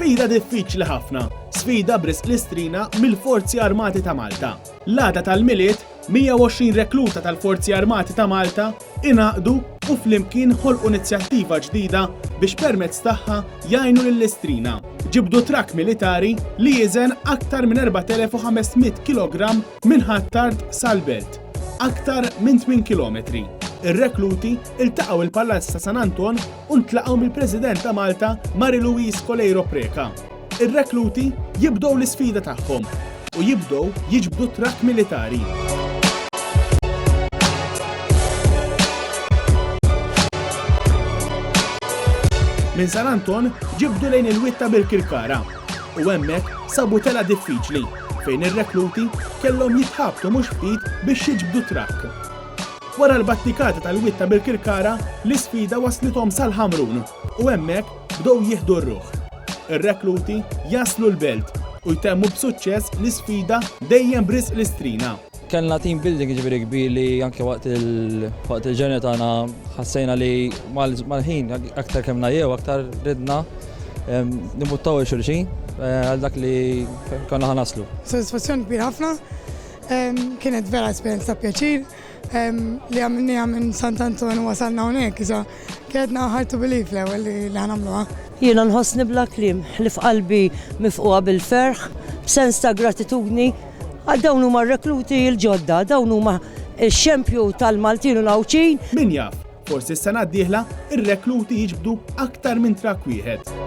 Sfida diffiċli ħafna, sfida b'risq l-istrina mill-Forzi Armati ta' Malta. L-għada tal-miliet 120 rekluta tal-Forzi Armati ta' Malta inaqdu u flimkien ħolqu inizjattiva ġdida biex permezz tagħha jgħinu lill-istrina. Ġibdu trakk militari li jiżen aktar minn 4500 kg minn ħattart sal-belt, aktar minn 8 kilometri. Ir-rekluti iltaqgħu il-Palazz ta' San Anton u ntlaqgħu mill-President ta' Malta Marie-Louise Coleiro Preca. Ir-rekluti jibdew l-isfida tagħhom u jibdew jiġbdu trakk militari. Minn San Anton ġibdu lejn il-witta bil-Kirkara u hemmhekk sabu tela diffiċli fejn ir-rekluti kellhom jitħabtu mhux ftit biex jiġbdu trakk. Wara l-battikata tal-witta bil-Kirkara, l-isfida waslithom sal-Ħamrun u hemmhekk bdew jieħdu r-ruħ. Ir-rekluti jaslu l-belt u jtemmu b'suċċess l-isfida dejjem b'risq l-istrina. Kellna team building ġifieri kbir li anke waqt il-ġurnata tagħna ħassejna li mal-ħin aktar kemm jew aktar ridna nimbuttaw il-xulxin għal dak li konna ħanaslu. Sodisfazzjoni kbira ħafna, kienet vera esperjenza ta' pjaċir li għamilniha minn Sant Anton u wasalna hawnhekk iżda kienet hard to believe l-ewwel li ħanagħmluha. Jiena nħossni bla kliem li f'qalbi mifquqa bil-ferħ, b'sens ta' gratitudni għal dawn huma r-rekluti l-ġodda, dawn huma x-xempju tal-Maltin u l-Awċin. Min jaf, forsi s-sena d-dieħla ir-rekluti jiġbdu aktar minn trakk wieħed.